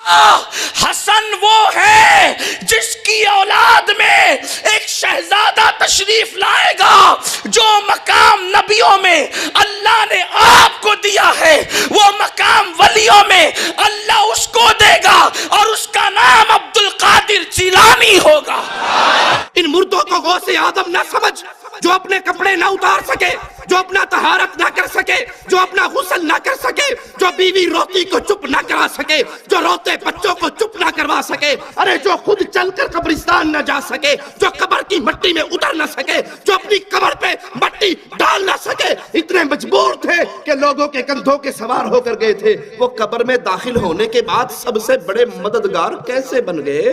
हसन वो है जिसकी औलाद में एक शहजादा तशरीफ लाएगा। जो मकाम नबियों में अल्लाह ने आपको दिया है, वो मकाम वलियों में अल्लाह उसको देगा और उसका नाम अब्दुल कादिर जिलानी होगा। इन मुर्दों को गौसे आदम ना समझ, जो अपने कपड़े ना उतार सके, जो अपना तहारत ना कर सके, जो अपना गुस्ल ना कर सके, जो बीवी रोती को चुप ना करा सके, जो रोते बच्चों को चुप ना करवा सके, अरे जो खुद चलकर कब्रिस्तान ना जा सके, जो कब्र की मिट्टी में उतर ना सके, जो अपनी कब्र पे मिट्टी डाल ना सके, इतने मजबूर थे कि लोगों के कंधों के सवार होकर गए थे। वो कब्र में दाखिल होने के बाद सबसे बड़े मददगार कैसे बन गए?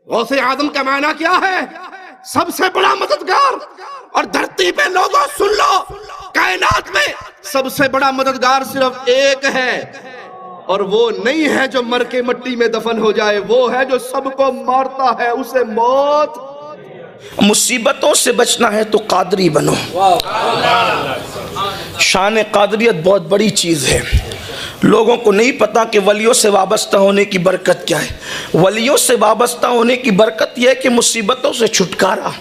गौसे आदम का माना क्या है? सबसे बड़ा मददगार। और धरती पे लोगों सुन लो, कायनात में सबसे बड़ा मददगार सिर्फ एक है, और वो नहीं है जो मर के मिट्टी में दफन हो जाए, वो है जो सबको मारता है, उसे मौत। मुसीबतों से बचना है तो कादरी बनो। शान कादरियत बहुत बड़ी चीज़ है। लोगों को नहीं पता कि वलियों से वाबस्ता होने की बरकत क्या है। वलियों से वाबस्ता होने की बरकत यह है कि मुसीबतों से छुटकारा।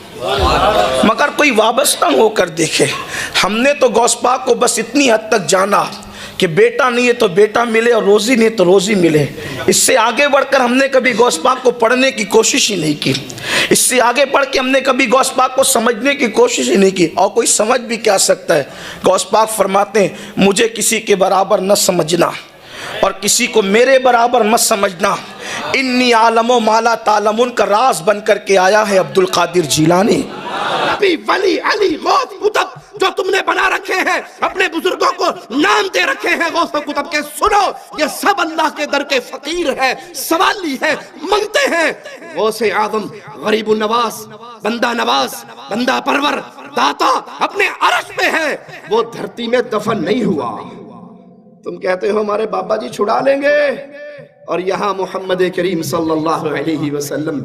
मगर कोई वाबस्ता होकर देखे। हमने तो गौस पाक को बस इतनी हद तक जाना कि बेटा नहीं है तो बेटा मिले और रोज़ी नहीं तो रोज़ी मिले। इससे आगे बढ़कर हमने कभी गौस पाक को पढ़ने की कोशिश ही नहीं की। इससे आगे बढ़ के हमने कभी गौस पाक को समझने की कोशिश ही नहीं की। और कोई समझ भी क्या सकता है? गौस पाक फरमाते हैं, मुझे किसी के बराबर न समझना और किसी को मेरे बराबर मत समझना। इन्नी आलमो माला तालमुन का राज बन करके आया है अब्दुल कादिर जिलानी। अभी वली अली गौस कुतुब जो तुमने बना रखे हैं, अपने बुजुर्गों को नाम दे रखे हैं गौस कुतुब के, सुनो ये सब अल्लाह के दर के फकीर है, सवाली है, मंगते हैं। गौसे आदम गरीबुन नवाज, बंदा नवाज, बंदा परवर, दाता अपने अर्श पे है। वो धरती में दफन नहीं हुआ। तुम कहते हो हमारे बाबा जी छुड़ा लेंगे, और यहाँ मोहम्मद करीम सल्लल्लाहु अलैहि वसल्लम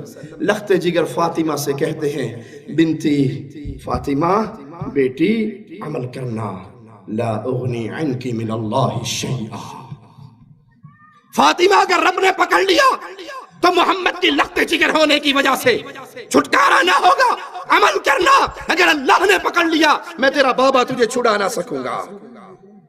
लख्ते जिगर फातिमा से कहते हैं, बिनती फातिमा, बेटी अमल करना, ला उगनी अन्की मिनल्लाहि शैआ। फातिमा अगर रब ने पकड़ लिया तो मोहम्मद की लख्ते जिगर होने की वजह से छुटकारा ना होगा। अमल करना, अगर अल्लाह ने पकड़ लिया मैं तेरा बाबा तुझे छुड़ा ना सकूंगा।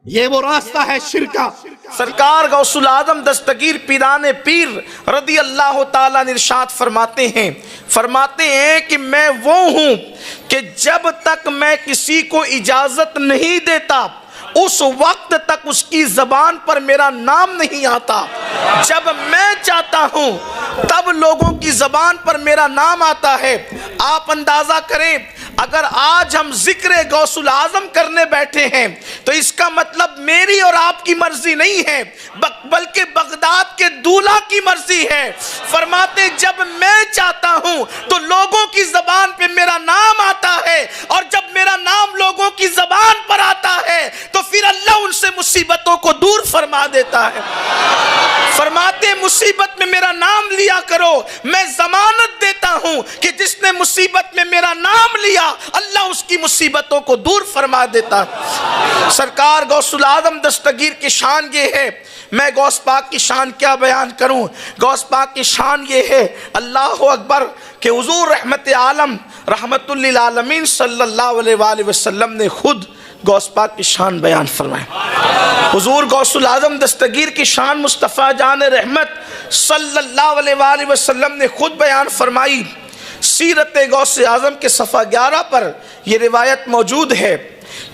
ये वो रास्ता है शिरका। सरकार गौसुल आजम दस्तगीर पीराने पीर रदी अल्लाह ताला इरशाद फरमाते हैं कि मैं वो हूं कि जब तक मैं किसी को इजाजत नहीं देता उस वक्त तक उसकी जबान पर मेरा नाम नहीं आता। जब मैं चाहता हूं तब लोगों की जबान पर मेरा नाम आता है। आप अंदाजा करें, अगर आज हम जिक्र गौसुल आजम करने बैठे हैं तो इसका मतलब मेरी और आपकी मर्जी नहीं है, बल्कि बगदाद के दूल्हा की मर्जी है। फरमाते जब मैं चाहता हूं तो लोगों की जबान पे मेरा नाम आता है, और जब मेरा नाम लोगों की जबान पर आता है तो फिर अल्लाह उनसे मुसीबतों को दूर फरमा देता है। फरमाते मुसीबत में मेरा नाम लिया करो, मैं जमानत देता हूं कि जिसने मुसीबत में मेरा नाम लिया अल्लाह उसकी मुसीबतों को दूर फरमा देता है। सरकार गौसुल आजम दस्तगीर की शान ये है, मैं गौस पाक की शान क्या बयान करूं। गौस पाक की शान ये है, अल्लाह अकबर, कि हुजूर रहमत आलम रहमतुल लिल आलमीन सल्लल्लाहु अलैहि वसल्लम ने खुद गौस पाक की शान बयान फरमाया। हुजूर गौसुल आजम दस्तगीर की शान मुस्तफ़ा जान रहमत सल्लल्लाहु अलैहि वसल्लम ने खुद बयान फरमाई। सीरत गौस आजम के सफ़ा 11 पर यह रिवायत मौजूद है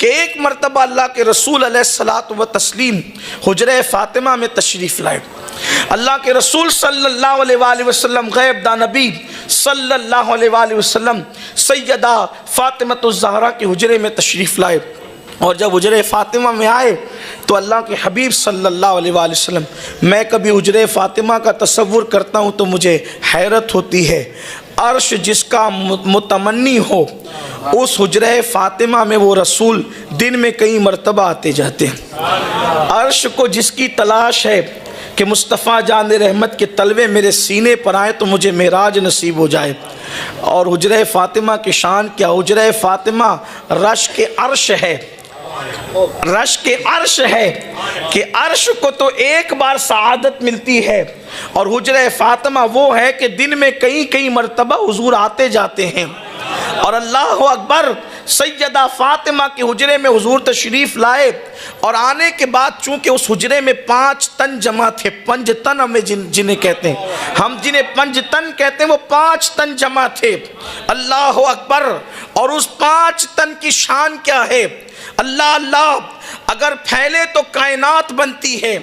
कि एक मरतबा अल्लाह के रसूल अलैहिस्सलातु व तस्लीम हुजरे फ़ातिमा में तशरीफ़ लाए। अल्लाह के रसूल सल्लल्लाहु अलैहि वसल्लम गैब दा नबी सल्लल्लाहु अलैहि वसल्लम सैयदा फ़ातिमतुज़ ज़हरा के हुजरे में तशरीफ़ लाए। और जब हुजरे फ़ातिमा में आए तो अल्लाह के हबीब सल्लल्लाहु अलैहि वसल्लम, मैं कभी हुजरे फ़ातिमा का तसव्वुर करता हूँ तो मुझे हैरत होती है। अर्श जिसका मुतमन्नी हो उस हुजरे फ़ातिमा में वो रसूल दिन में कई मरतबा आते जाते हैं। अर्श को जिसकी तलाश है कि मुस्तफ़ा जान रहमत के तलवे मेरे सीने पर आए तो मुझे मेराज नसीब हो जाए। और हुजरे फ़ातिमा की शान क्या, हुजरे फ़ातिमा रश के अर्श है, रश के अर्श है कि अर्श को तो एक बार सआदत मिलती है, और हुजरे फातिमा वो है कि दिन में कई कई मरतबा हुजूर आते जाते हैं। और अल्लाह अकबर, सैयदा फातिमा के हुजरे में हुजूर तशरीफ़ लाए, और आने के बाद चूंकि उस हुजरे में 5 तन जमा थे, पंजतन हमें जिन्हें कहते हैं, हम जिन्हें पंजतन कहते हैं, वो 5 तन जमा थे। अल्लाह अकबर। और उस 5 तन की शान क्या है? अल्लाह अल्लाह, अगर फैले तो कायनात बनती है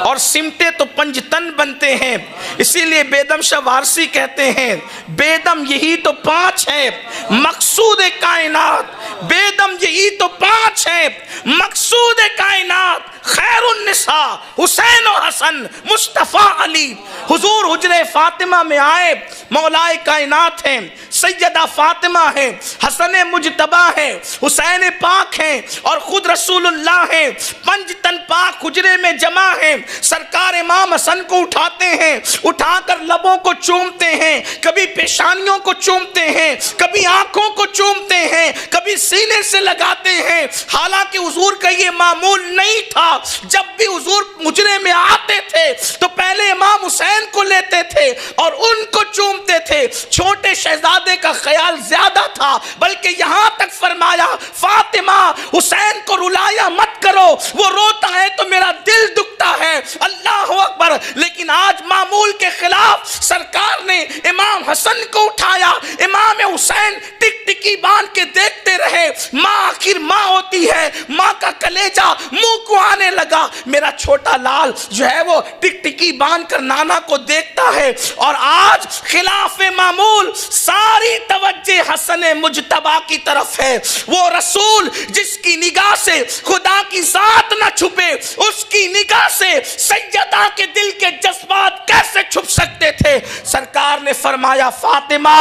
और सिमटे तो पंजतन बनते हैं। इसीलिए बेदम शाह वारसी कहते हैं, बेदम यही तो 5 है मकसूद कायनात, बेदम यही तो 5 है मकसूद कायनात, खैरुन्निसा हुसैन और हसन मुस्तफ़ा अली। हुजूर हुजरे फातिमा में आए, मौलाए कायनात हैं, सैयदा फातिमा है, हसन मुजतबा है, हुसैन पाक हैं और खुद रसूलुल्लाह हैं। पंजतन पाक हुजरे में जमा है। सरकार इमाम हसन को उठाते हैं, उठाकर लबों को चूमते हैं, कभी पेशानियों को चूमते हैं, कभी आंखों को चूमते हैं, कभी सीने से लगाते हैं। हालांकि हुजूर का ये मामूल नहीं था। जब भी हुजूर हुजरे में आते थे तो पहले इमाम हुसैन को लेते थे और उनको चूमते थे। छोटे शहजादे का ख्याल ज्यादा था, बल्कि यहां तक फरमाया, फातिमा हुसैन को रुलाया मत करो, वो रोता है तो मेरा दिल दुखता है। अल्लाह अकबर। लेकिन आज मामूल के खिलाफ सरकार ने इमाम हसन को उठाया, इमाम हुसैन टिकटिकी बांध के देखते रहे। माँ आखिर माँ होती है, माँ का कलेजा मुंह को आने लगा। मेरा छोटा लाल जो है वो टिकटिकी बांध कर नाना को देखता है। और आज खिलाफे मामूल सारी तवज्जे हसन मुजतबा की तरफ है। वो रसूल जिसकी निगाह से खुदा की जात न छुपे, उसकी निगाह से सैयदा के दिल के जज्बात कैसे छुप सकते थे? सरकार ने फरमाया, फातिमा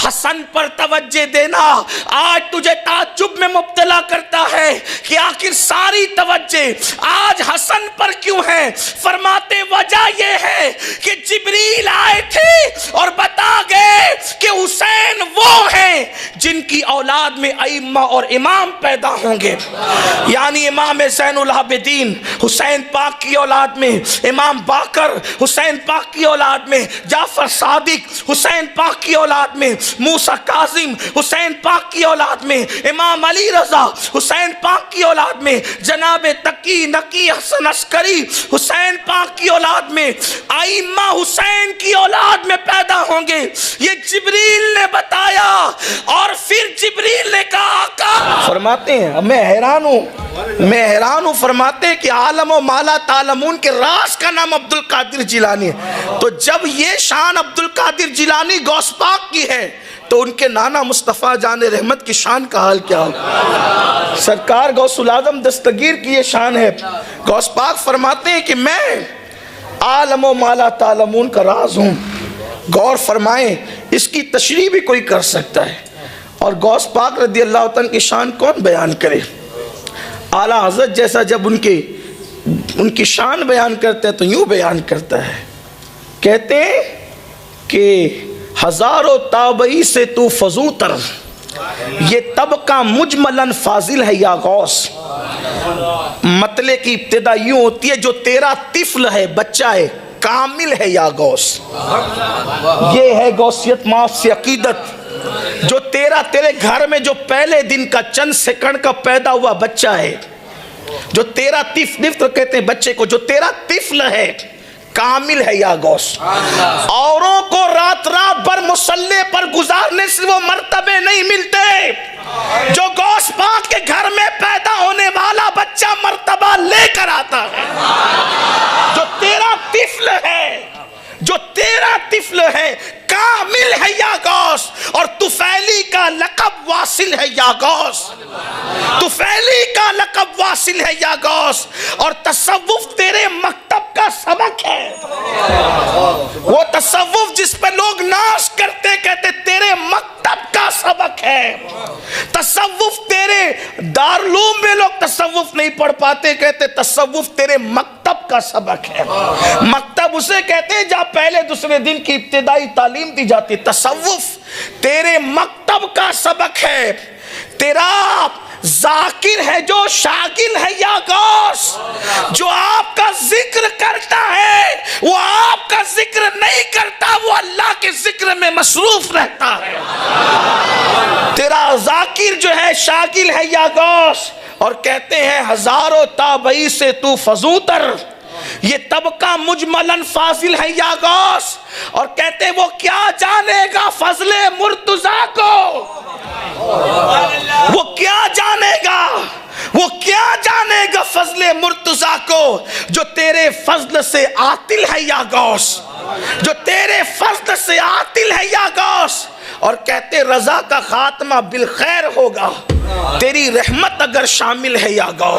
हसन पर तवज्जे देना। आज तुझे ताज्जुब में मुब्तला करता है कि आखिर सारी तवज्जे आज हसन पर क्यों है? फरमाते वजह यह है कि जिब्रील आए थे और बता गए कि हुसैन वो हैं जिनकी औलाद में अइम्मा और इमाम पैदा होंगे। यानी इमाम ज़ैनुल आबिदीन हुसैन पाक की औलाद में, इमाम बाकर हुसैन पाक की औलाद में, जाफर सादिक हुसैन पाक की औलाद में, मूसा काजिम हुसैन पाक की औलाद में, इमाम अली रजा हुसैन पाक की औलाद में, जनाब तकी नकी हसन अस्करी हुसैन पाक की औलाद में, अइम्मा हुसैन की औलाद में पैदा होंगे। ये जिब्रील ने बताया। और फिर जिब्रील ने कहा, आका फरमाते हैं, मैं हैरान हूँ, फरमाते हैं कि आलम व माला तालमून के राज का नाम अब्दुल कादिर जिलानी है। तो जब ये शान अब्दुल कादिर जिलानी गौस पाक की है, तो उनके नाना मुस्तफ़ा जान रहमत की शान का हाल क्या हो? सरकार गौसुल आज़म दस्तगीर की ये शान है। गौस पाक फरमाते हैं कि मैं आलम व माला तालमून का राज हूँ। गौर फरमाएं, इसकी तशरीह भी कोई कर सकता है। और गौस पाक रज़ी अल्लाह तआला की शान कौन बयान करे? आला हज़रत जैसा जब उनकी शान बयान करते हैं तो यूँ बयान करता है, कहते हैं कि हज़ारों ताबई से तू फजूतर, ये तबका मुजमलन फाजिल है या गौस। मतले की इब्तिदा यूँ होती है, जो तेरा तिफल है, बच्चा है, कामिल है या गौस। ये है गौसियत माफ से अकीदत। जो तेरे घर में जो पहले दिन का चंद सेकंड का पैदा हुआ बच्चा है, जो तेरा तिफल तो कहते हैं बच्चे को, जो तेरा तिफल है कामिल है या गौस। औरों को रात भर मुसल्ले पर गुजारने से वो मर्तबे नहीं मिलते जो गौस पाक के घर में पैदा होने वाला बच्चा मर्तबा लेकर आता है। जो तेरा तिफल है, जो तेरा तिफल है कामिल है या गौस। और तुफैली का लक़ब वासिल है या गौस, तुफैली का लक़ब वासिल है या गौस। और तसव्वुफ तेरे मकतब का सबक है। वो तसव्वुफ जिस पर लोग नाश करते, कहते तेरे मकतब का सबक है। तसव्वुफ तेरे दारुलूम में लोग तसव्वुफ नहीं पढ़ पाते, कहते तसव्वुफ तेरे मकतब का सबक है। मकतब उसे कहते हैं जहाँ पहले दूसरे दिन की इब्तिदाई तालीम दी जाती। तसव्वुफ तेरे मकतब का सबक है। तेरा जाकिर है, जो शागिल है या गौस, जो आपका जिक्र करता है वो आपका जिक्र नहीं करता, वो अल्लाह के जिक्र में मसरूफ रहता है। तेरा जाकिर जो है शागिल है या गौस। और कहते हैं हजारों ताबई से तू फजूतर, ये तबका मुजमलन फाजिल है या गौस। और कहते हैं वो क्या जानेगा फजले मुर्तजा को, वो क्या जानेगा, वो क्या जानेगा फजले मुर्तजा को, जो तेरे फजल से आतिल है या गौस, जो तेरे फजल से आतिल है या गौस। और कहते रजा का खात्मा बिल खैर होगा, तेरी रहमत अगर शामिल है या गौस।